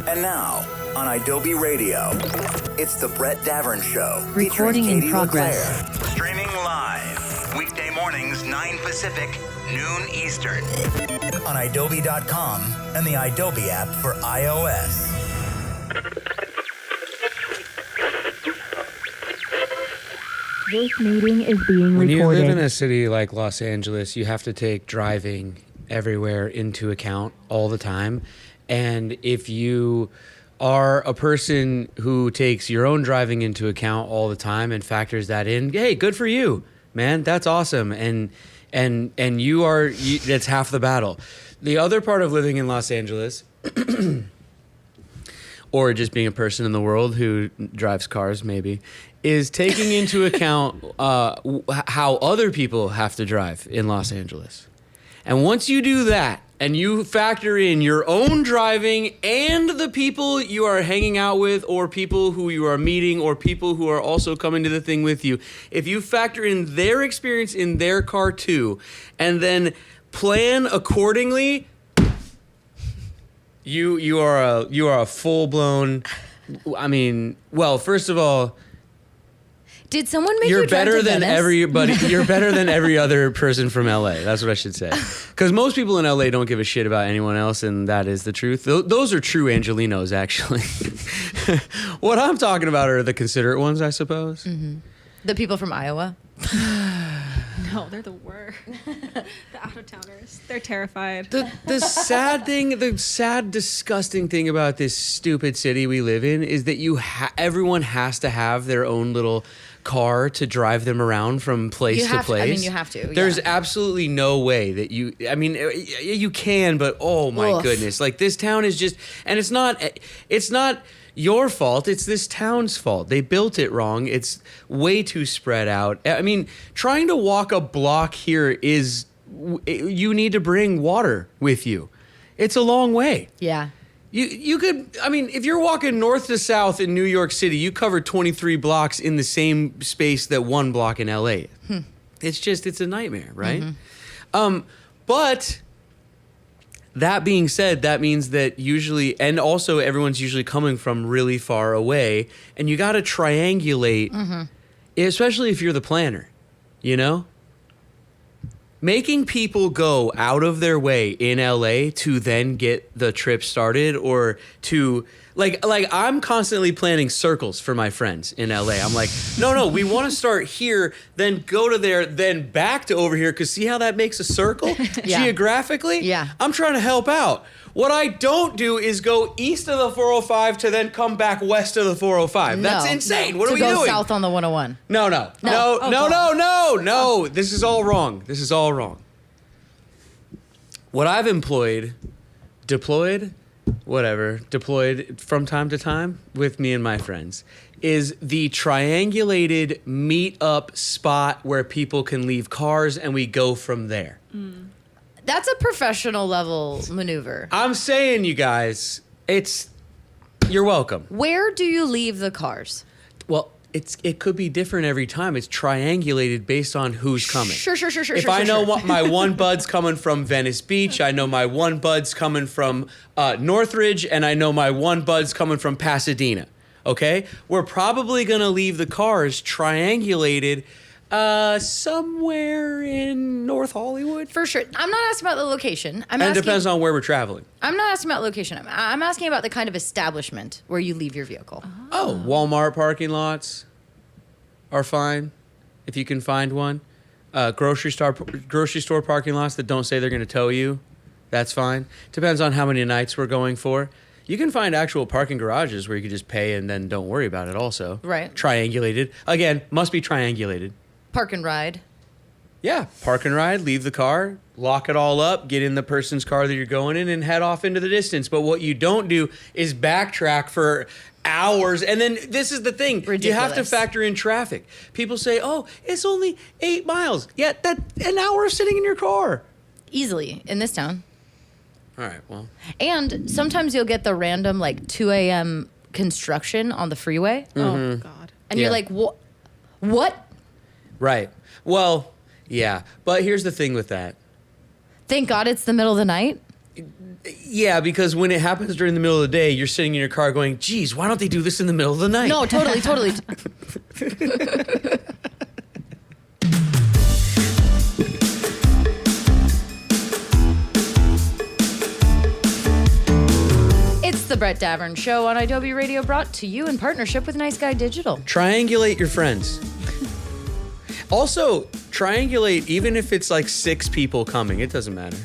And now, on Adobe Radio, it's the Brett Davern Show. Recording in Katie progress. LeClaire. Streaming live. Weekday mornings, 9 Pacific, noon Eastern. On Adobe.com and the Adobe app for iOS. This meeting is being When recorded. you live in a city like Los Angeles, you have to take driving everywhere into account all the time. And if you are a person who takes your own driving into account all the time and factors that in, hey, good for you, man. That's awesome. And that's half the battle. The other part of living in Los Angeles or just being a person in the world who drives cars maybe, is taking into account how other people have to drive in Los Angeles. And once you do that, and you factor in your own driving and the people you are hanging out with or people who you are meeting or people who are also coming to the thing with you, if you factor in their experience in their car too, and then plan accordingly, you are a full-blown, I mean, well, first of all, did someone make you drive to Venice? You're better than every other person from LA. That's what I should say. Because most people in LA don't give a shit about anyone else, and that is the truth. Those are true Angelinos, actually. What I'm talking about are the considerate ones, I suppose. Mm-hmm. The people from Iowa. No, they're the worst. The out-of-towners. They're terrified. The sad, disgusting thing about this stupid city we live in is that everyone has to have their own little car to drive them around from place to place. You have to. There's absolutely no way that you can, but oh my goodness. Like this town is just, and it's not your fault. It's this town's fault. They built it wrong. It's way too spread out. I mean, trying to walk a block here you need to bring water with you. It's a long way. Yeah. You could, I mean, if you're walking north to south in New York City, you cover 23 blocks in the same space that one block in LA. It's a nightmare, right? Mm-hmm. But that being said, that means that usually, and also everyone's usually coming from really far away, and you got to triangulate, especially if you're the planner, you know? Making people go out of their way in LA to then get the trip started or to, like I'm constantly planning circles for my friends in LA. I'm like, no, we want to start here, then go to there, then back to over here, because see how that makes a circle geographically? Yeah. I'm trying to help out. What I don't do is go east of the 405 to then come back west of the 405. That's insane. What are we doing? To go south on the 101. No. Oh, This is all wrong. What I've deployed from time to time with me and my friends is the triangulated meet-up spot where people can leave cars and we go from there. That's a professional level maneuver. I'm saying, you guys, you're welcome. Where do you leave the cars? Well, it could be different every time. It's triangulated based on who's coming. Sure. If I know what my one bud's coming from Venice Beach, I know my one bud's coming from Northridge, and I know my one bud's coming from Pasadena. Okay? We're probably going to leave the cars triangulated somewhere in North Hollywood. For sure. I'm not asking about the location. It depends on where we're traveling. I'm not asking about location. I'm asking about the kind of establishment where you leave your vehicle. Oh, Walmart parking lots are fine if you can find one. Grocery store parking lots that don't say they're going to tow you, that's fine. Depends on how many nights we're going for. You can find actual parking garages where you can just pay and then don't worry about it also. Right. Triangulated. Again, must be triangulated. Park and ride. Yeah, park and ride, leave the car, lock it all up, get in the person's car that you're going in, and head off into the distance. But what you don't do is backtrack for hours. And then this is the thing. Ridiculous. You have to factor in traffic. People say, oh, it's only 8 miles. Yeah, that's an hour sitting in your car. Easily in this town. All right, well. And sometimes you'll get the random 2 a.m. construction on the freeway. Oh, God. And you're like, what? Right. Well, yeah. But here's the thing with that. Thank God it's the middle of the night. Yeah, because when it happens during the middle of the day, you're sitting in your car going, geez, why don't they do this in the middle of the night? No, totally. It's the Brett Davern Show on Adobe Radio, brought to you in partnership with Nice Guy Digital. Triangulate your friends. Also, triangulate even if it's like 6 people coming. It doesn't matter.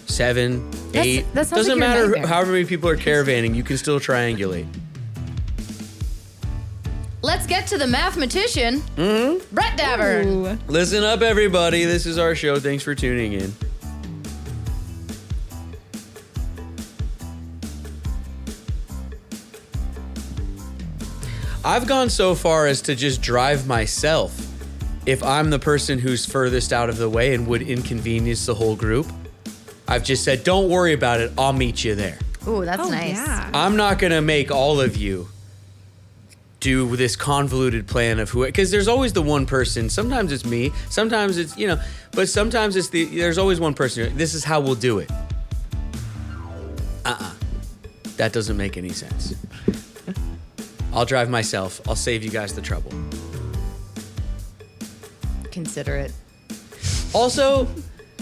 7, 8. that sounds doesn't like your matter nightmare. however many people are caravanning. You can still triangulate. Let's get to the mathematician, Brett Davern. Ooh. Listen up, everybody. This is our show. Thanks for tuning in. I've gone so far as to just drive myself if I'm the person who's furthest out of the way and would inconvenience the whole group. I've just said, don't worry about it. I'll meet you there. Ooh, that's Oh, nice. yeah. I'm not going to make all of you do this convoluted plan of who, because there's always the one person. Sometimes it's me. Sometimes it's, but sometimes there's always one person. This is how we'll do it. That doesn't make any sense. I'll drive myself. I'll save you guys the trouble. Consider it. Also,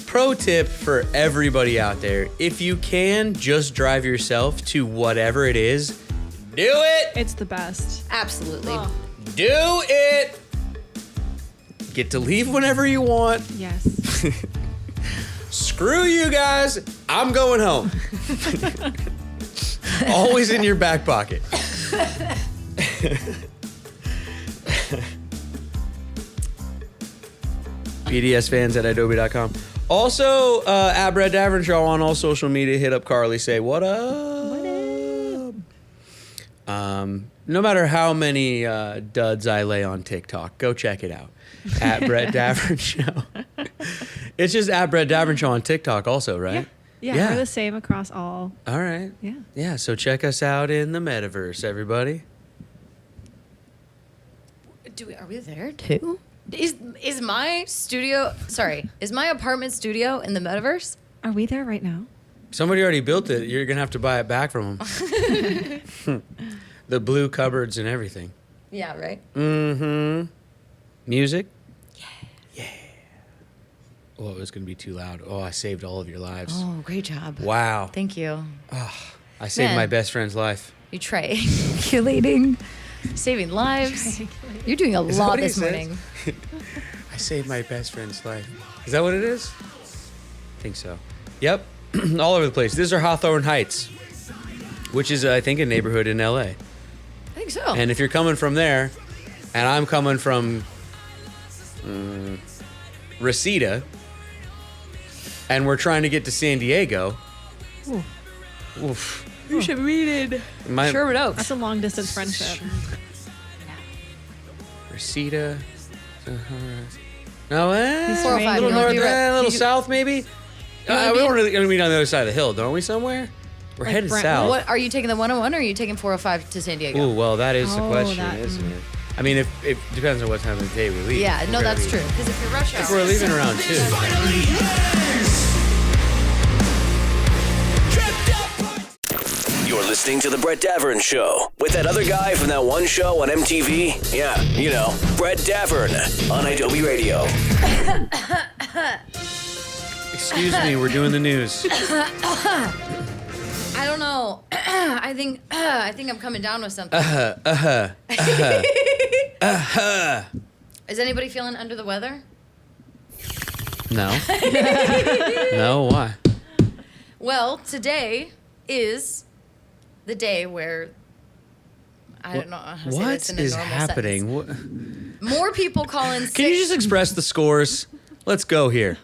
pro tip for everybody out there, if you can just drive yourself to whatever it is, do it. It's the best. Absolutely. Oh, Do it. Get to leave whenever you want. yes. Screw you guys. I'm going home. Always in your back pocket. BDSfans at adobe.com. Also, at Brett Davern Show on all social media. Hit up Carly. Say, what up? No matter how many duds I lay on TikTok, go check it out. At Brett Davern Show. It's just at Brett Davern Show on TikTok also, right? Yeah, we're the same across all. All right. Yeah. Yeah, so check us out in the metaverse, everybody. Are we there too? Is my apartment studio in the metaverse? Are we there right now? Somebody already built it. You're going to have to buy it back from them. The cupboards and everything. Yeah, right? Mm-hmm. Music? Yeah. Oh, it was going to be too loud. Oh, I saved all of your lives. Oh, great job. Wow. Thank you. I saved Man. my best friend's life. You triangulating, saving lives. You're doing a Is that lot what he this says? morning. I saved my best friend's life. Is that what it is? I think so. Yep. All over the place. This is our Hawthorne Heights, which is, I think, a neighborhood in LA. I think so. And if you're coming from there, and I'm coming from Reseda, and we're trying to get to San Diego, oof. you should read it. Sherwood Oaks. That's a long distance friendship. Reseda. No, 405, a little you north, wanna do a little you- south, maybe. wanna We be- don't really gonna meet on the other side of the hill, don't we? Somewhere. We're Like headed Brentwood? south. What are you taking the 101 or are you taking 405 to San Diego? Ooh, well, that is the Oh, question, that- isn't it? I mean, if it depends on what time of the day we leave. Yeah, If no, we're gonna that's be- true. Because if you're rush hour, If we're leaving around 2. You're listening to The Brett Davern Show with that other guy from that one show on MTV. Yeah, you know, Brett Davern on Adobe Radio. Excuse me, we're doing the news. I don't know. I think I'm coming down with something. Is anybody feeling under the weather? No. No, why? Well, today is the day where I don't know how to say What this in a is normal happening? sentence. More people call in sick. Can you just express the scores? Let's go here.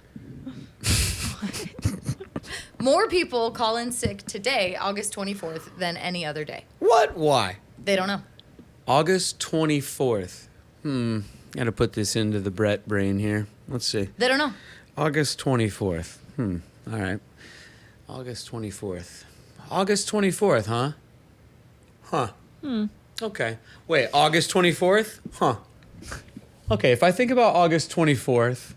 More people call in sick today, August 24th, than any other day. What? Why? They don't know. August 24th. Gotta put this into the Brett brain here. Let's see. They don't know. August 24th. All right. August 24th. August 24th, huh? Huh. Okay. Wait, August 24th? Huh. Okay, if I think about August 24th,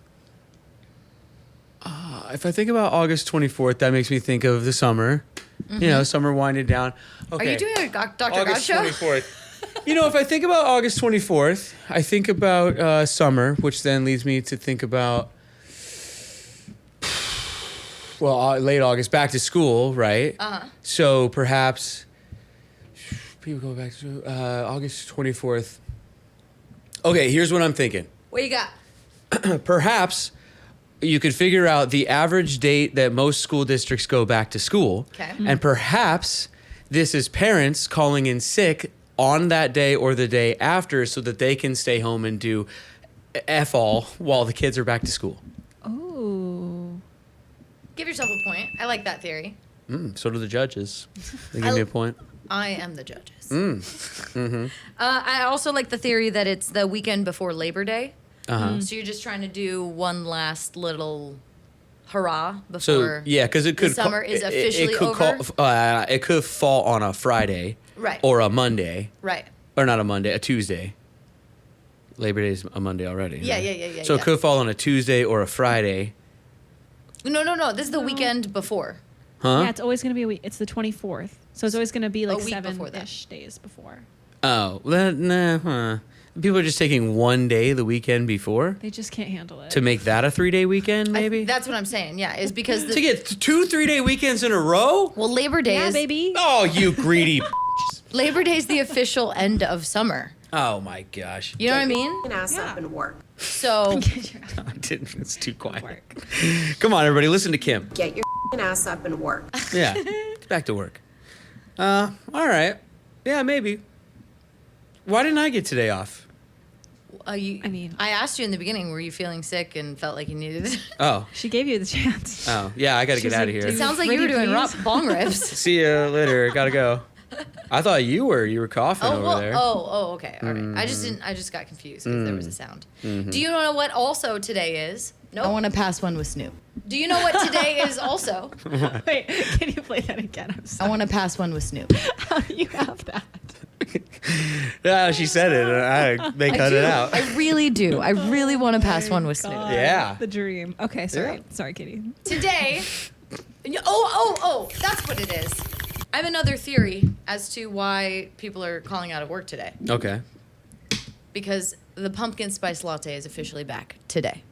if I think about August 24th, that makes me think of the summer. You know, summer winding down. Okay. Are you doing a Dr. God August show? 24th. You know, if I think about August 24th, I think about summer, which then leads me to think about, well, late August, back to school, right? Uh-huh. So perhaps people go back to August 24th. Okay, here's what I'm thinking. What you got? Perhaps you could figure out the average date that most school districts go back to school. Okay. And perhaps this is parents calling in sick on that day or the day after so that they can stay home and do F all while the kids are back to school. Oh. Give yourself a point. I like that theory. So do the judges. They give me a point. I am the judges. I also like the theory that it's the weekend before Labor Day. So you're just trying to do one last little hurrah before So yeah, because it could the summer is officially it could over. It could fall on a Friday, Right. or a Monday, Right. or not a Monday, a Tuesday. Labor Day is a Monday already. Yeah, right? yeah. So it could fall on a Tuesday or a Friday. No. This is the weekend before. Huh? Yeah, it's always going to be a week. It's the 24th. So it's always going to be like week before that. 7-ish days before. Oh, people are just taking one day the weekend before They just can't handle it. to make that a 3-day weekend, maybe? That's what I'm saying. Yeah, is because To get 2 3-day weekends in a row? well, Labor Day yeah, is baby. Oh, you greedy. Labor Day is the official end of summer. Oh, my gosh. You know what I mean? Ass up and work. So I didn't. It's too quiet. Come on, everybody. Listen to Kim. Get your ass up and work. Yeah. Back to work. All right. Yeah, maybe. Why didn't I get today off? I asked you in the beginning, were you feeling sick and felt like you needed it? Oh. She gave you the chance. Oh. Yeah, I got to get She's out of like, here. It sounds like you Pretty were doing please? bong rips. See you later. Got to go. I thought you were coughing over there. Okay. All right. I just got confused because there was a sound. Do you know what also today is? No. I want to pass one with Snoop. Do you know what today is also? Wait, can you play that again? I'm I sorry. want to pass one with Snoop. How do you have that? Yeah, she said it. They cut it out. I really do. I really want to pass one with Snoop. Yeah. The dream. Okay, sorry. Yeah. Sorry, Katie. Today, oh, that's what it is. I have another theory as to why people are calling out of work today. Okay. Because the pumpkin spice latte is officially back today.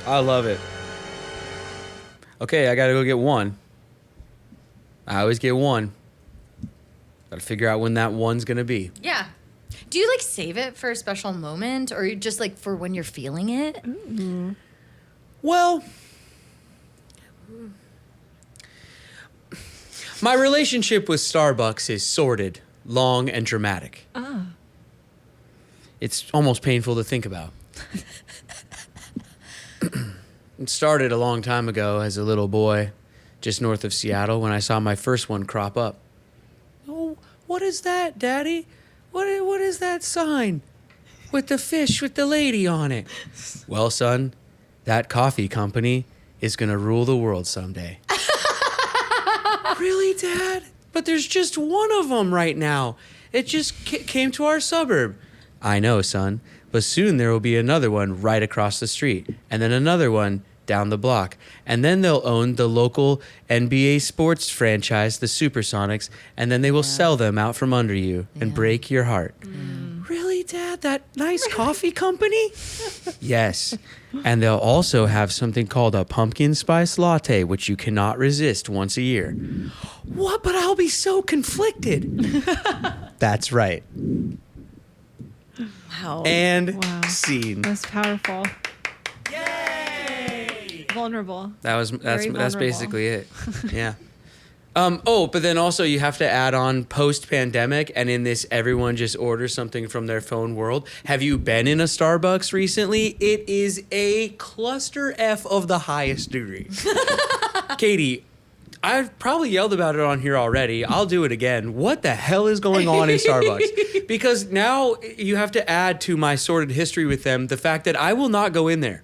I love it. Okay, I got to go get one. I always get one. Got to figure out when that one's going to be. Yeah. Do you like save it for a special moment or you just like for when you're feeling it? Well, my relationship with Starbucks is sordid, long, and dramatic. It's almost painful to think about. It started a long time ago as a little boy just north of Seattle when I saw my first one crop up. Oh, what is that, Daddy? What is that sign with the fish with the lady on it? Well, son, that coffee company is going to rule the world someday. Really, Dad? But there's just one of them right now. It just came to our suburb. I know, son, but soon there will be another one right across the street, and then another one down the block, and then they'll own the local NBA sports franchise, the Supersonics, and then they will sell them out from under you and break your heart. Really, Dad? That nice coffee company? Yes. And they'll also have something called a pumpkin spice latte, which you cannot resist once a year. What? But I'll be so conflicted. That's right. Wow. And Wow. scene. That's powerful. Yay! Vulnerable. That's vulnerable. basically it. Yeah. But then also you have to add on post-pandemic, and in this everyone just orders something from their phone world. Have you been in a Starbucks recently? It is a cluster F of the highest degree. Katie, I've probably yelled about it on here already. I'll do it again. What the hell is going on in Starbucks? Because now you have to add to my sordid history with them the fact that I will not go in there.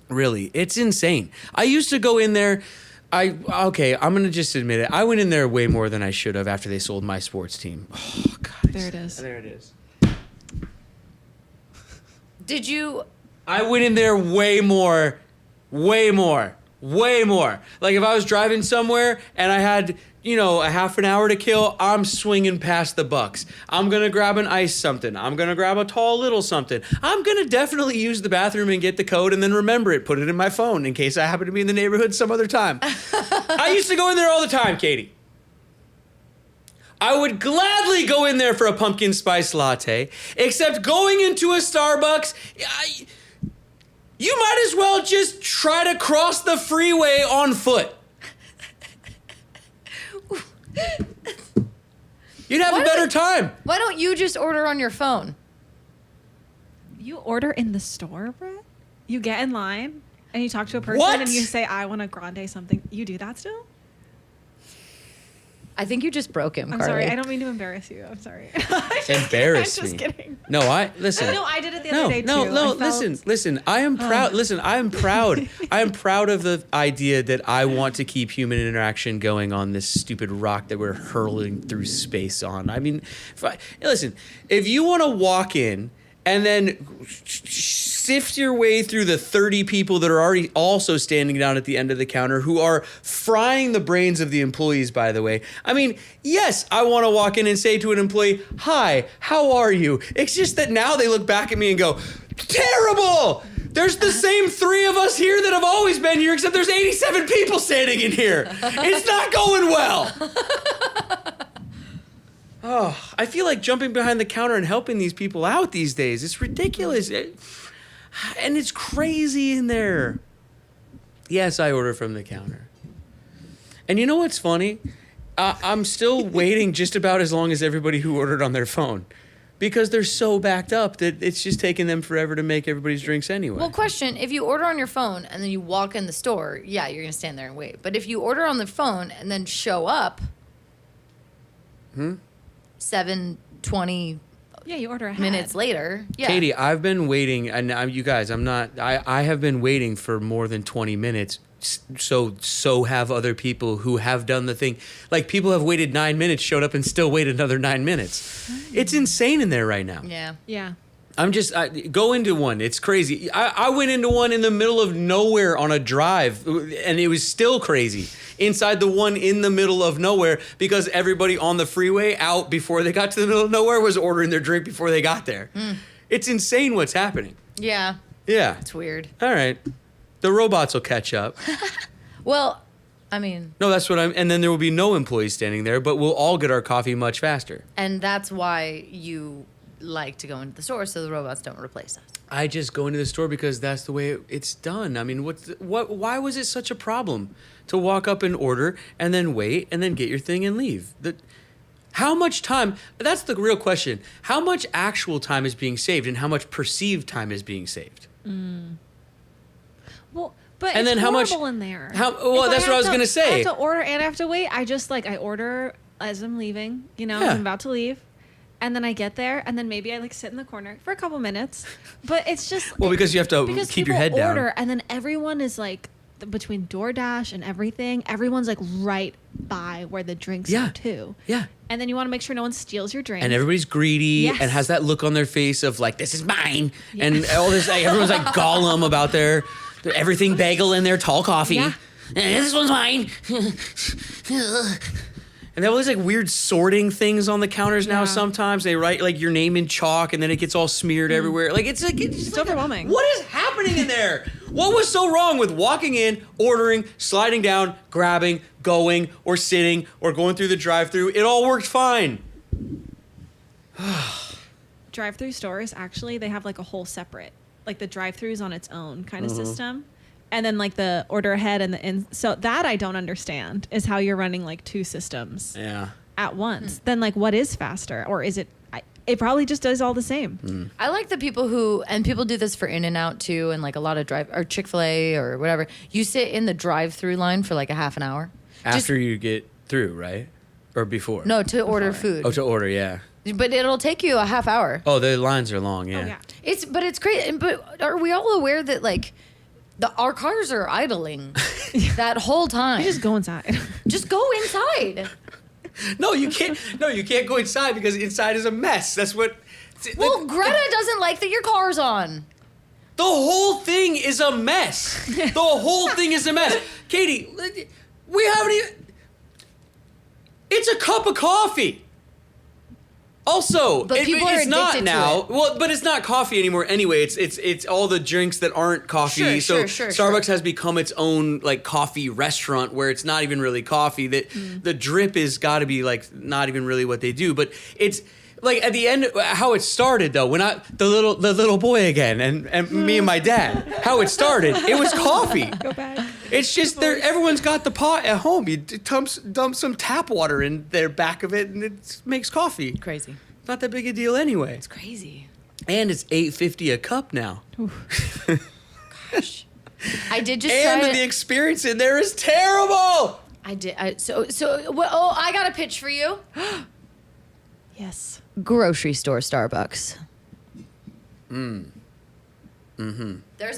Really, it's insane. I used to go in there. I'm gonna just admit it. I went in there way more than I should have after they sold my sports team. Oh God. There it is. There it is. Did you I went in there way more. Like if I was driving somewhere and I had, a half an hour to kill, I'm swinging past the Bucks. I'm going to grab an ice something. I'm going to grab a tall little something. I'm going to definitely use the bathroom and get the code and then remember it, put it in my phone in case I happen to be in the neighborhood some other time. I used to go in there all the time, Katie. I would gladly go in there for a pumpkin spice latte, except going into a Starbucks, you might as well just try to cross the freeway on foot. You'd have a better time. Why don't you just order on your phone? You order in the store, Brett? You get in line and you talk to a person What? and you say, I want a grande something. You do that still? I think you just broke him, I'm Carly. sorry. I don't mean to embarrass you. I'm sorry. Embarrass I'm me. just kidding. No, listen. No, I did it the other day, too. I felt- Listen. I am proud. Listen, I am proud. I am proud of the idea that I want to keep human interaction going on this stupid rock that we're hurling through space on. I mean, listen, if you want to walk in and then sift your way through the 30 people that are already also standing down at the end of the counter who are frying the brains of the employees, by the way. I mean, yes, I want to walk in and say to an employee, hi, how are you? It's just that now they look back at me and go, terrible! There's the same 3 of us here that have always been here, except there's 87 people standing in here. It's not going well. Oh, I feel like jumping behind the counter and helping these people out these days. It's ridiculous. And it's crazy in there. Yes, I order from the counter. And you know what's funny? I'm still waiting just about as long as everybody who ordered on their phone. Because they're so backed up that it's just taking them forever to make everybody's drinks anyway. Well, question, if you order on your phone and then you walk in the store, yeah, you're going to stand there and wait. But if you order on the phone and then show up... 7:20 Yeah, you order ahead. minutes later. Yeah. Katie, I've been waiting, and you guys, I have been waiting for more than 20 minutes. So have other people who have done the thing. Like people have waited 9 minutes, showed up and still waited another 9 minutes. It's insane in there right now. Yeah. Yeah. Go into one. It's crazy. I went into one in the middle of nowhere on a drive, and it was still crazy. Inside the one in the middle of nowhere, because everybody on the freeway out before they got to the middle of nowhere was ordering their drink before they got there. It's insane what's happening. Yeah. Yeah. It's weird. All right. The robots will catch up. Well, I mean... No, that's what and then there will be no employees standing there, but we'll all get our coffee much faster. And that's why you like to go into the store so the robots don't replace us. I just go into the store because that's the way it's done. I mean, why was it such a problem to walk up and order and then wait and then get your thing and leave? How much time, that's the real question. How much actual time is being saved and how much perceived time is being saved? Well, but And it's then how much- horrible in there. well, If that's what I was gonna say. I have to order and I have to wait. I order as I'm leaving, Yeah. I'm about to leave. And then I get there, and then maybe I sit in the corner for a couple minutes. But it's just Well, because you have to because keep your people head down. order, and then everyone is between DoorDash and everything. Everyone's right by where the drinks Yeah. are too. Yeah. And then you want to make sure no one steals your drink. And everybody's greedy Yes. and has that look on their face of this is mine. And all this, everyone's like Gollum about their everything bagel in their tall coffee. Yeah. This one's mine. And they have all these weird sorting things on the counters now. Yeah. Sometimes they write your name in chalk and then it gets all smeared everywhere. It's overwhelming. What is happening in there? What was so wrong with walking in, ordering, sliding down, grabbing, going, or sitting, or going through the drive-thru? It all worked fine. Drive-through stores, actually, they have a whole separate, the drive-thru is on its own kind of system. And then the order ahead and so that I don't understand is how you're running 2 systems Yeah. at once. Then what is faster, or is it? It probably just does all the same. I like the people and people do this for In-N-Out too, and a lot of or Chick-fil-A or whatever. You sit in the drive-through line for a half an hour. After you get through, right? Or before? No, to order food. Oh, to order, yeah. But it'll take you a half hour. Oh, the lines are long, yeah. Oh, yeah. It's crazy. But are we all aware that our cars are idling that whole time? You just go inside. Just go inside. No, you can't. No, you can't go inside because inside is a mess. That's what. Well, Greta doesn't like that your car's on. The whole thing is a mess. The whole thing is a mess. Katie, we haven't even... It's a cup of coffee. Also, But people are it's not addicted to now. it. Well, but it's not coffee anymore anyway. It's all the drinks that aren't coffee. Sure, Starbucks has become its own like coffee restaurant where it's not even really coffee. That the drip is got to be like not even really what they do. But it's like at the end how it started though. When the little boy again and me and my dad. How it started. It was coffee. Go back. It's just everyone's got the pot at home. You dump some tap water in their back of it, and it makes coffee. Crazy. Not that big a deal anyway. It's crazy. And it's $8.50 a cup now. Gosh. I did just And try the it. experience in there is terrible. I did. Oh, I got a pitch for you. Yes. Grocery store Starbucks. There's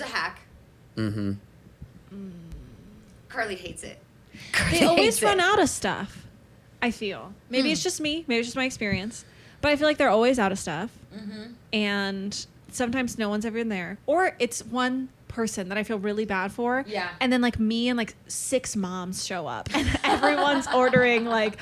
a hack. Carly hates it. They always hates run it. out of stuff, I feel. Maybe it's just me. Maybe it's just my experience. But I feel like they're always out of stuff. And sometimes no one's ever in there. Or it's one person that I feel really bad for. Yeah. And then like me and like 6 moms show up. And everyone's ordering like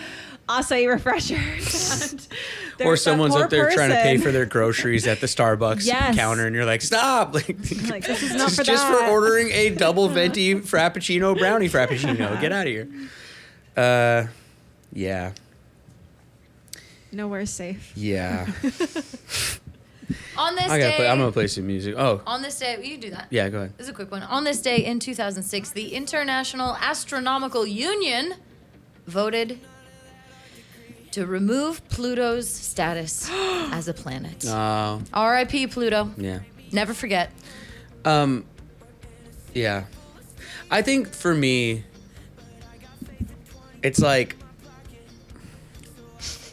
acai refreshers. And Or there's that someone's poor up there trying to pay person. for their groceries at the Starbucks Yes. counter, and you're like, stop. Like Like, this is not for just that. for ordering a double venti frappuccino brownie frappuccino. Get out of here. Yeah. Nowhere's safe. Yeah. On this I'm day. gonna play some music. Oh, On this day, you do that. yeah, go ahead. This is a quick one. On this day in 2006, the International Astronomical Union voted to remove Pluto's status as a planet. R.I.P. Pluto. Yeah. Never forget. Yeah. I think for me, it's like,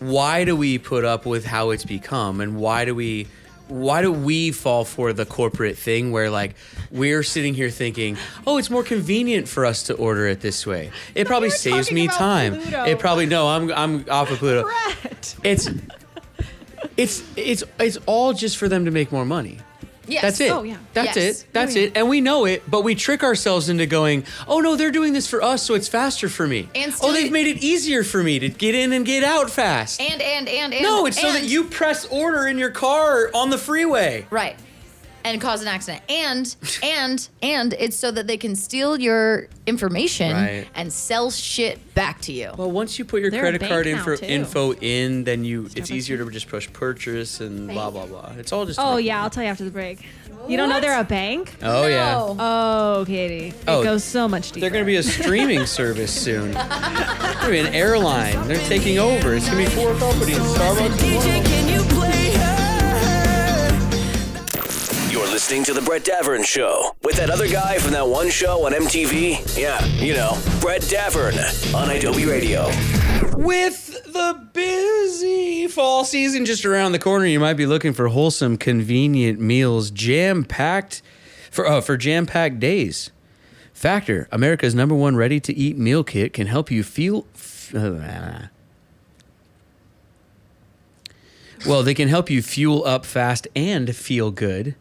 why do we put up with how it's become, and why do we fall for the corporate thing where like we're sitting here thinking, oh, it's more convenient for us to order it this way. It probably you're saves talking me about time. Pluto. It probably I'm off of Pluto. Brett. It's all just for them to make more money. Yes. That's it. Oh, yeah. That's Yes. it. That's it. And we know it, but we trick ourselves into going, oh, no, they're doing this for us, so it's faster for me. And oh, still they've you- made it easier for me to get in and get out fast. And. No, it's so that and- you press order in your car on the freeway. Right. And cause an accident. And it's so that they can steal your information Right. and sell shit back to you. Well, once you put your They're a credit bank card now, too. info in, then it's Starbucks. easier to just push purchase and blah, blah, blah. It's all just... Oh, yeah. I'll tell you after the break. You don't know they're a bank? Oh, yeah. No. Oh, Katie. It Oh, goes so much deeper. They're going to be a streaming service soon. They're going to be an airline. They're taking over. It's going to be 4 companies. Starbucks. You're listening to The Brett Davern Show with that other guy from that one show on MTV. Yeah, you know, Brett Davern on Adobe Radio. With the busy fall season just around the corner, you might be looking for wholesome, convenient meals jam-packed for jam-packed days. Factor, America's #1 ready-to-eat meal kit, can help you well, they can help you fuel up fast and feel good.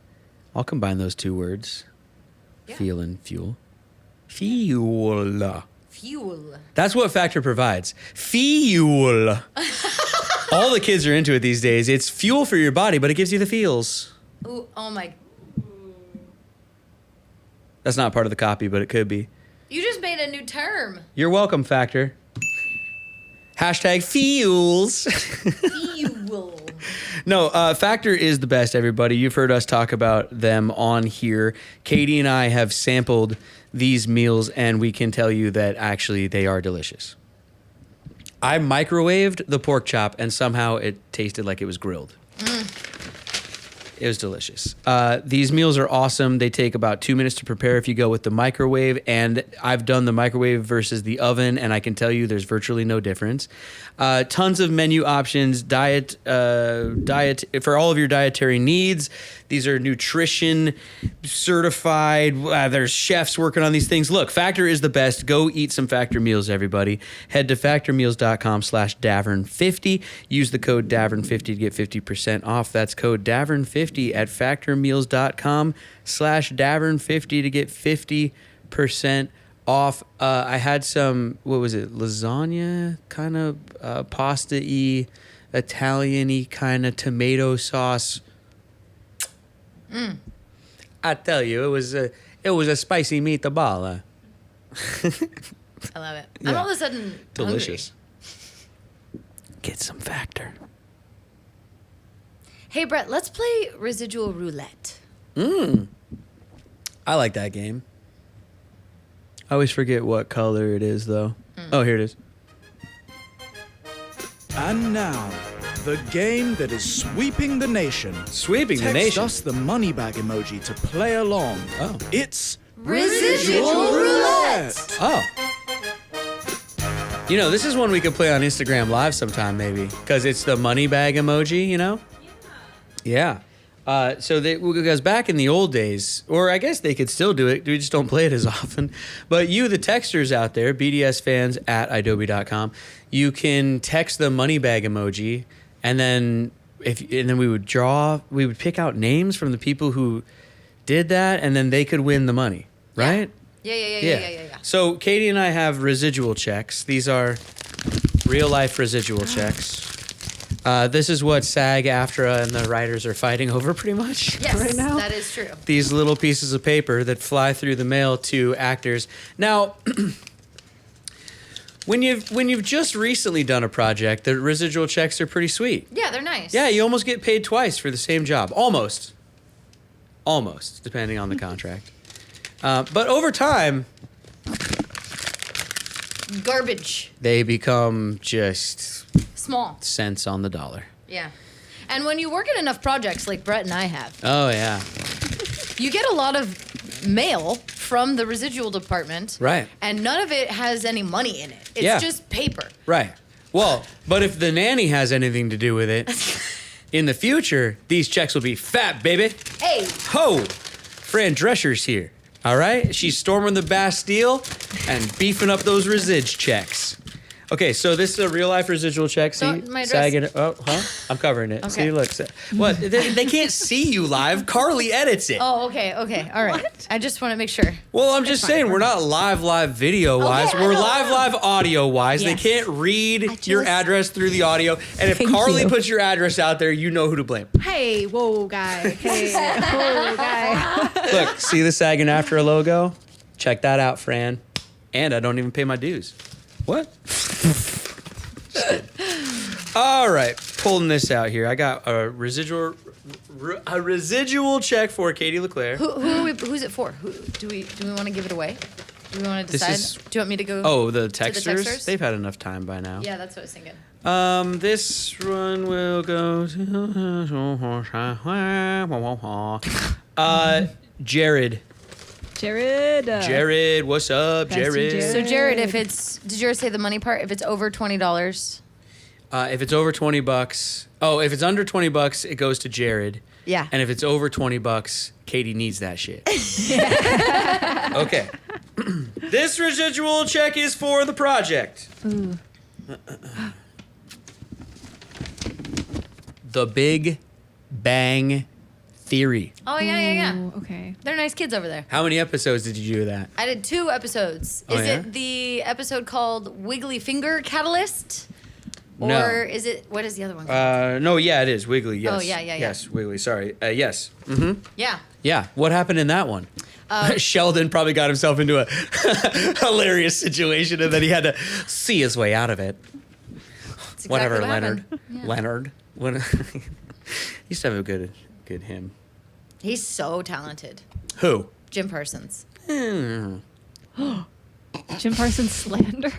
I'll combine those 2 words. Yeah. Feel and fuel. Fuel. Fuel. That's what Factor provides. Fuel. All the kids are into it these days. It's fuel for your body, but it gives you the feels. Ooh, oh my. That's not part of the copy, but it could be. You just made a new term. You're welcome, Factor. Hashtag feels. Fuel. No, Factor is the best, everybody. You've heard us talk about them on here. Katie and I have sampled these meals, and we can tell you that actually they are delicious. I microwaved the pork chop, and somehow it tasted like it was grilled. It was delicious. These meals are awesome. They take about 2 minutes to prepare if you go with the microwave, and I've done the microwave versus the oven, and I can tell you there's virtually no difference. Tons of menu options, diet for all of your dietary needs. These are nutrition certified. There's chefs working on these things. Look, Factor is the best. Go eat some Factor meals, everybody. Head to factormeals.com/Davern50. Use the code Davern50 to get 50% off. That's code Davern50 Davern50 at factormeals.com/Davern50 to get 50% off. I had some, what was it, lasagna, kind of pasta-y, Italian-y kind of tomato sauce. I tell you, it was a spicy meatball. I love it. Yeah. I'm all of a sudden Delicious. hungry. Get some Factor. Hey, Brett, let's play residual roulette. I like that game. I always forget what color it is, though. Oh, here it is. And now, the game that is sweeping the nation. Sweeping the Text nation. us the money bag emoji to play along. Oh. It's Residual roulette. Oh. You know, this is one we could play on Instagram Live sometime, maybe, because it's the money bag emoji, you know? Yeah. Because back in the old days, or I guess they could still do it, we just don't play it as often. But you, the texters out there, BDS fans at idobi.com, you can text the money bag emoji, and then we would pick out names from the people who did that, and then they could win the money, right? Yeah. So Katie and I have residual checks. These are real life residual checks. This is what SAG-AFTRA and the writers are fighting over pretty much Yes, right now. that is true. These little pieces of paper that fly through the mail to actors. Now, when you've just recently done a project, the residual checks are pretty sweet. Yeah, they're nice. Yeah, you almost get paid twice for the same job. Almost, depending on the contract. But over time, Garbage. they become just Small. cents on the dollar. Yeah. And when you work in enough projects like Brett and I have, Oh, yeah. you get a lot of mail from the residual department. Right. And none of it has any money in it. It's Yeah. just paper. Right. Well, but if the nanny has anything to do with it, in the future, these checks will be fat, baby. Hey. Ho! Fran Drescher's here. All right? She's storming the Bastille and beefing up those resid checks. Okay, so this is a real life residual check. See, Don't- my dress- sagging. Oh, huh? I'm covering it. Okay. See, look. What? They can't see you live. Carly edits it. Oh, okay. All right. I just want to make sure. Well, I'm just saying, we're not live video wise. Okay, I We're know. live audio wise. Yes. They can't read your just- address through the audio. And if Thank Carly you. puts your address out there, you know who to blame. Hey, whoa, guy. Hey, whoa, guy. Look, see the sagging after a logo? Check that out, Fran. And I don't even pay my dues. What? Just kidding. All right, pulling this out here. I got a residual check for Katie Leclerc. Who's it for? Do we want to give it away? Do we want to This decide? is- Do you want me to go? Oh, the to the texters? texters? They've had enough time by now. Yeah, that's what I was thinking. This one will go to Jared. Jared, what's up, Bestie Jared? Jared. So Jared, if it's did you ever say the money part? If it's over $20, If it's over $20, if it's under $20, it goes to Jared. Yeah. And if it's over $20, Katie needs that shit. Okay. This residual check is for the project. The Big Bang Theory. oh yeah. Ooh, okay. They're nice kids over there. How many episodes did you do of that? I did 2 episodes. Oh, Is yeah? it the episode called Wiggly Finger Catalyst? Or No. is it, what is the other one called? No, yeah, it is. Wiggly, yes. Oh, yeah. Yes, Wiggly, sorry. Yes. Mm-hmm. Yeah. Yeah. What happened in that one? Sheldon probably got himself into a hilarious situation and then he had to see his way out of it. That's exactly Whatever, what Leonard. happened. Yeah. Leonard. He used to have a good hymn. He's so talented. Who? Jim Parsons. Jim Parsons slander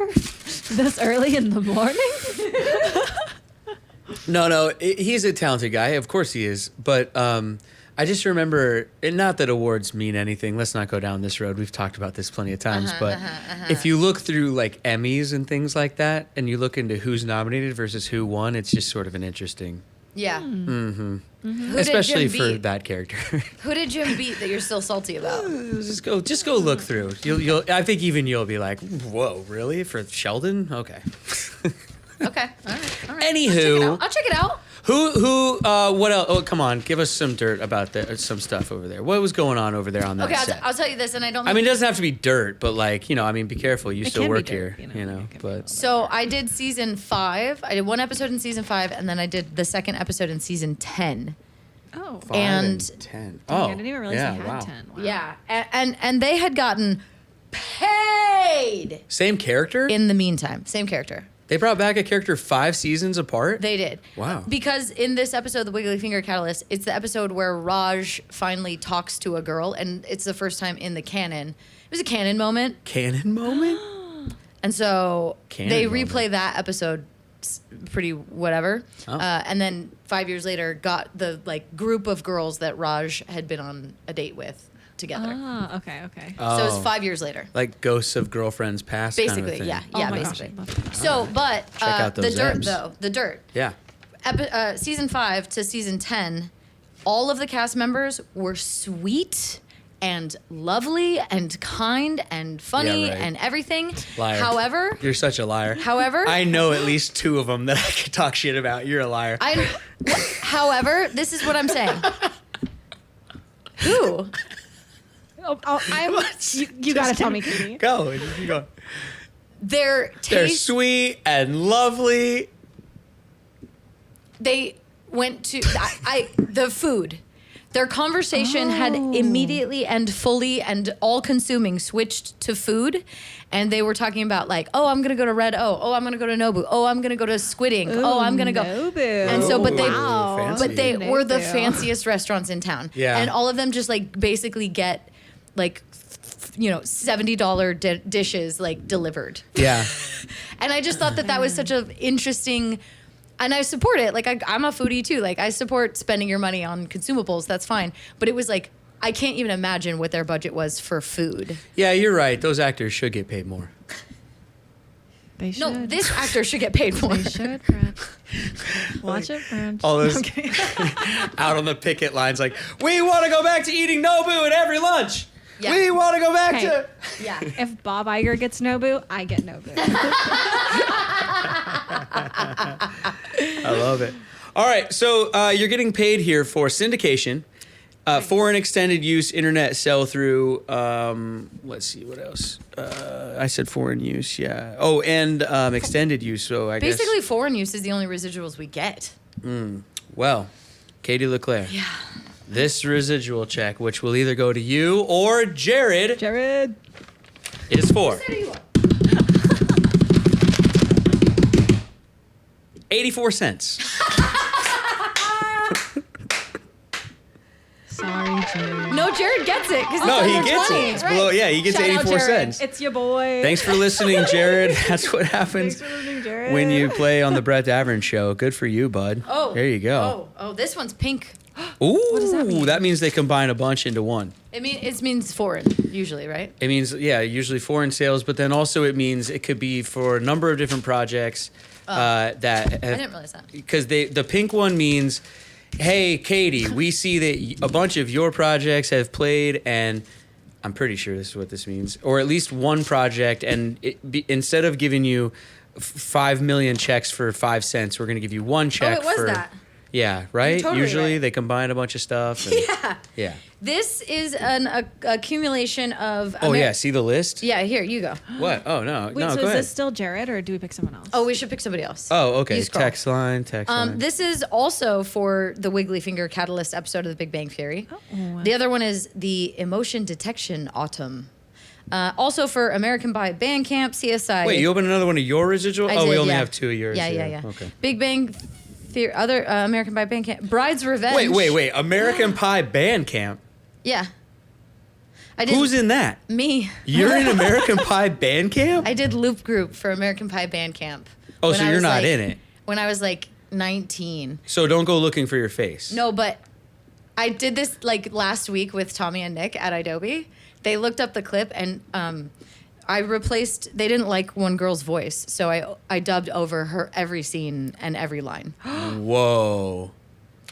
this early in the morning? No, he's a talented guy. Of course he is. But I just remember, and not that awards mean anything. Let's not go down this road. We've talked about this plenty of times. But if you look through like Emmys and things like that, and you look into who's nominated versus who won, it's just sort of an interesting, Yeah. Who did especially Jim for beat? that character. Who did Jim beat that you're still salty about? just go look through. You'll. I think even you'll be like, whoa, really? For Sheldon? Okay. Okay. All right. Anywho, I'll check it out. What else? Oh, come on. Give us some dirt about some stuff over there. What was going on over there on that Okay, set? I'll tell you this, and I don't. I mean, it doesn't have to be dirt, but like, you know, I mean, be careful. You still can be work dirt, here, you know, it can be but So I did season 5. I did one episode in season 5, and then I did the second episode in season 10. Oh. 5 and 10. Dang, Oh, I didn't even realize yeah, they had wow. 10. Wow. Yeah, and they had gotten paid Same character? in the meantime. Same character. They brought back a character 5 seasons apart? They did. Wow. Because in this episode, The Wiggly Finger Catalyst, it's the episode where Raj finally talks to a girl, and it's the first time in the canon. It was a canon moment. Canon moment? And so Canon they moment. replay that episode pretty whatever. Oh. And then 5 years later, got the like group of girls that Raj had been on a date with together. Ah, okay. So it was Oh. 5 years later. Like ghosts of girlfriends past Basically, kind of thing. yeah, Oh yeah, my gosh, basically. I love that. So, but Check out the those dirt abs. though, the dirt. Yeah. Season 5 to season 10, all of the cast members were sweet and lovely and kind and funny Yeah, right. and everything. Liar. However, You're such a liar. However- I know at least 2 of them that I could talk shit about. You're a liar. however, this is what I'm saying. Who? You gotta tell me, Katie. Go. You go. Their They're taste. sweet and lovely. They went to the food. Their conversation had immediately and fully and all-consuming switched to food, and they were talking about like, oh, I'm gonna go to Red O. Oh, I'm gonna go to Nobu. Oh, I'm gonna go to Squid Ink. Oh, I'm gonna go. Nobu. And so, but they, Ooh, fancy. but they were the Nobu. fanciest restaurants in town. Yeah. And all of them just like basically get like, $70 dishes like delivered. Yeah. And I just thought that was such an interesting, and I support it. Like I'm a foodie too. Like I support spending your money on consumables. That's fine. But it was like, I can't even imagine what their budget was for food. Yeah, you're right. Those actors should get paid more. They should. No, this actor should get paid more. They should, Brent. Watch it, Brent. All those out on the picket lines like, we want to go back to eating Nobu at every lunch. Yeah. We want to go back Hey. to... Yeah. If Bob Iger gets Nobu, I get Nobu. I love it. All right, so you're getting paid here for syndication, foreign extended use, internet sell through. Let's see what else. I said foreign use, yeah. Oh, and extended use. So I Basically, foreign use is the only residuals we get. guess. Well, Katie Leclerc. Yeah. This residual check, which will either go to you or Jared, Jared. is for 84 cents. Sorry, Jared. No, Jared gets it. No, he gets it. It's below, yeah, he gets Shout out 84 Jared. cents. It's your boy. Thanks for listening, Jared. That's what happens Thanks for listening, Jared. when you play on the Brett Davern show. Good for you, bud. Oh. There you go. Oh, this one's pink. Ooh, does that mean? that means they combine a bunch into one. It means foreign usually, right? It means, yeah, usually foreign sales, but then also it means it could be for a number of different projects that I didn't realize that. because the pink one means, hey, Katie, we see that a bunch of your projects have played, and I'm pretty sure this is what this means, or at least one project, and instead of giving you 5 million checks for 5 cents, we're going to give you one check it was for... that. Yeah, right? totally Usually right. they combine a bunch of stuff. And, Yeah. Yeah. This is an accumulation of. Oh, yeah. See the list? Yeah, here you go. What? Oh, no. Wait, no, so go is ahead. this still Jared, or do we pick someone else? Oh, we should pick somebody else. Oh, okay. You scroll. Text line. This is also for the Wiggly Finger Catalyst episode of The Big Bang Theory. Oh. The other one is the Emotion Detection Autumn. Also for American Pie Bandcamp, CSI. Wait, you opened another one of your residual? I Oh, we did, only yeah. have 2 of yours. Yeah. Okay. Big Bang Theory, other American Pie Bandcamp. Bride's Revenge. Wait. American Pie Bandcamp. Yeah. I did. Who's in that? Me. You're in American Pie Bandcamp? I did loop group for American Pie Bandcamp. Oh, when so I you're was, not like- in it. When I was like 19. So don't go looking for your face. No, but I did this like last week with Tommy and Nick at Adobe. They looked up the clip and I replaced. They didn't like one girl's voice, so I dubbed over her every scene and every line. Whoa.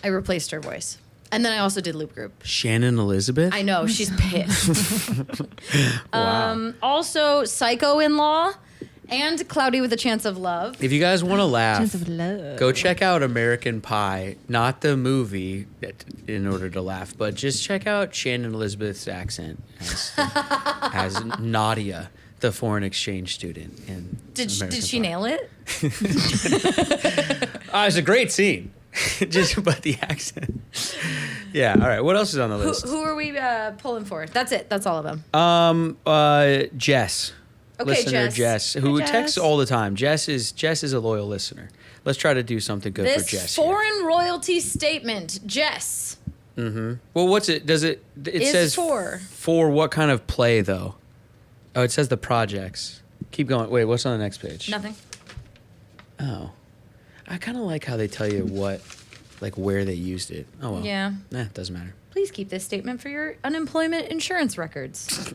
I replaced her voice, and then I also did loop group. Shannon Elizabeth? I know she's pissed. Wow. Also, Psycho in Law And Cloudy with a Chance of Love. If you guys want to laugh, Chance of love. go check out American Pie, not the movie in order to laugh, but just check out Shannon Elizabeth's accent as Nadia, the foreign exchange student. In Did she Pie. nail it? It's a great scene. Just about the accent. Yeah, all right. What else is on the list? Who are we pulling for? That's it. That's all of them. Jess. Okay, Listener Jess. who Hi, Jess. texts all the time. Jess is a loyal listener. Let's try to do something good for This Jess. here. foreign royalty statement, Jess. Well, what's it? Does it? It Is says for what kind of play though? Oh, it says the projects. Keep going. Wait, what's on the next page? Nothing. Oh, I kind of like how they tell you where they used it. Oh well. Yeah. Doesn't matter. Please keep this statement for your unemployment insurance records.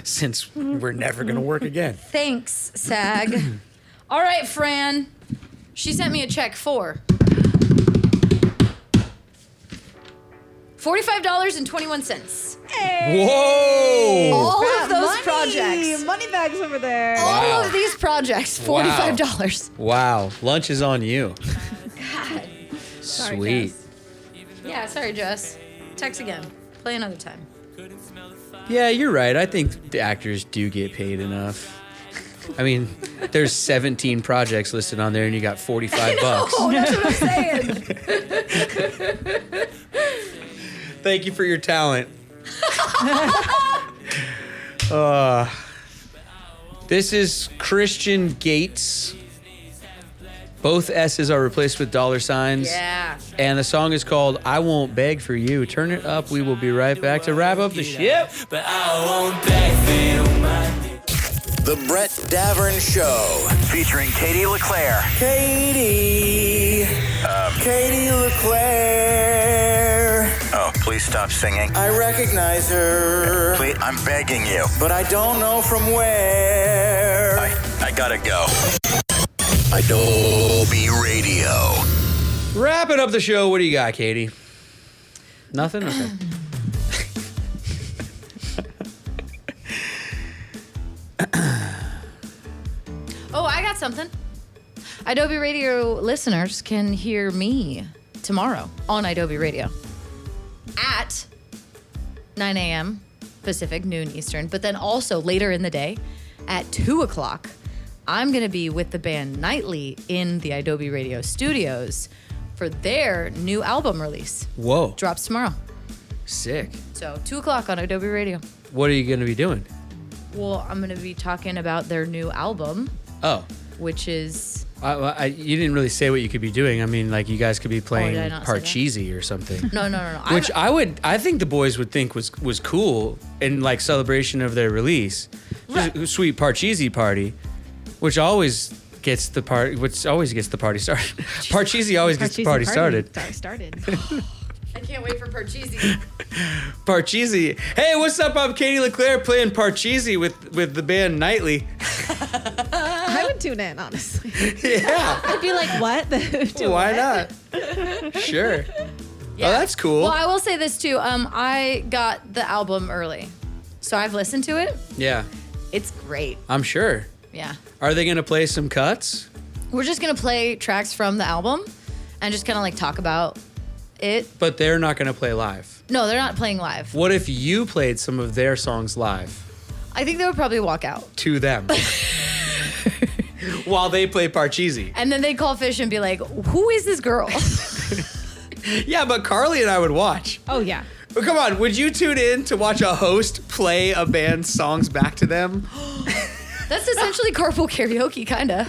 Since we're never gonna work again. Thanks, SAG. All right, Fran. She sent me a check for $45.21. Whoa! All That of those money. projects. Money bags over there. All Wow. of these projects, $45. Wow, lunch is on you. God. Sorry, Sweet. Jess. Yeah, sorry, Jess. Text again. Play another time. Yeah, you're right. I think the actors do get paid enough. I mean, there's 17 projects listed on there, and you got 45 bucks. Oh, that's what I'm saying. Thank you for your talent. This is Christian Gates. Both S's are replaced with dollar signs. Yeah. And the song is called I Won't Beg for You. Turn it up. We will be right back to wrap up the ship. But I won't beg for you, my The Brett Davern Show. Featuring Katie Leclerc. Katie Leclerc. Oh, please stop singing. I recognize her. Please, I'm begging you. But I don't know from where. I gotta go. Adobe Radio. Wrapping up the show. What do you got, Katie? Nothing? Okay. Oh, I got something. Adobe Radio listeners can hear me tomorrow on Adobe Radio at 9 a.m. Pacific, noon Eastern, but then also later in the day at 2 o'clock, I'm going to be with the band Nightly in the Adobe Radio studios for their new album release. Whoa. Drops tomorrow. Sick. So 2 o'clock on Adobe Radio. What are you going to be doing? Well, I'm going to be talking about their new album, Oh. which is... You didn't really say what you could be doing. I mean, like you guys could be playing did I not say that? Parcheesi or something. No. Which I think the boys would think was cool in like celebration of their release. Just a sweet Parcheesi party, which always gets the party started. Parcheesi always gets the party started. I can't wait for Parcheesi. Parcheesi. Hey, what's up? I'm Katie Leclerc playing Parcheesi with the band Nightly. I would tune in, honestly. Yeah. I'd be like, what? Why not? Sure. Yeah. Oh, that's cool. Well, I will say this too. I got the album early, so I've listened to it. Yeah, It's great. I'm sure. Yeah. Are they gonna play some cuts? We're just gonna play tracks from the album, and just kind of like talk about it. But they're not gonna play live. No, they're not playing live. What if you played some of their songs live I think they would probably walk out, to them while they play Parcheesi? and then they'd call Fish and be like, "Who is this girl?" Yeah, but Carly and I would watch. Oh, yeah. But come on, would you tune in to watch a host play a band's songs back to them? That's essentially carpool karaoke, kinda.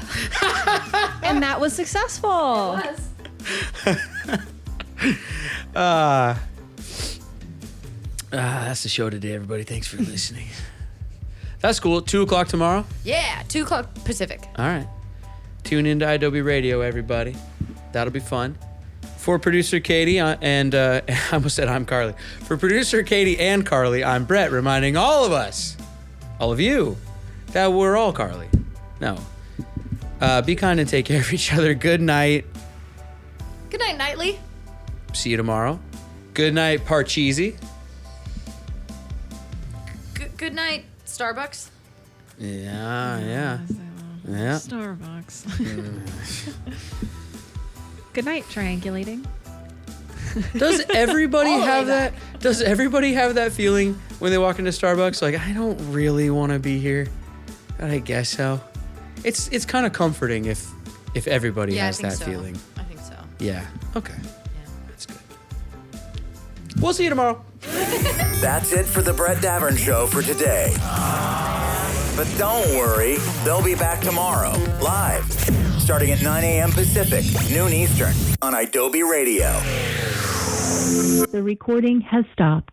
And that was successful. That's the show today, everybody. Thanks for listening. That's cool. 2 o'clock tomorrow? Yeah, 2 o'clock Pacific. All right. Tune into Adobe Radio, everybody. That'll be fun. For producer Katie and I almost said I'm Carly. For producer Katie and Carly, I'm Brett, reminding all of us, all of you, that we're all Carly. No. Be kind and take care of each other. Good night. Good night, Nightly. See you tomorrow. Good night, Parcheesi. Good night, Starbucks. Yeah. Yeah. Starbucks. Good night, triangulating. Does everybody All the way have back. that? Does everybody have that feeling when they walk into Starbucks? Like, I don't really want to be here. But I guess so. It's kind of comforting if everybody Yeah, I has think that so. feeling. I think so. Yeah. Okay. Yeah. That's good. We'll see you tomorrow. That's it for the Brett Davern Show for today. But don't worry, they'll be back tomorrow, live, starting at 9 a.m. Pacific, noon Eastern, on Adobe Radio. The recording has stopped.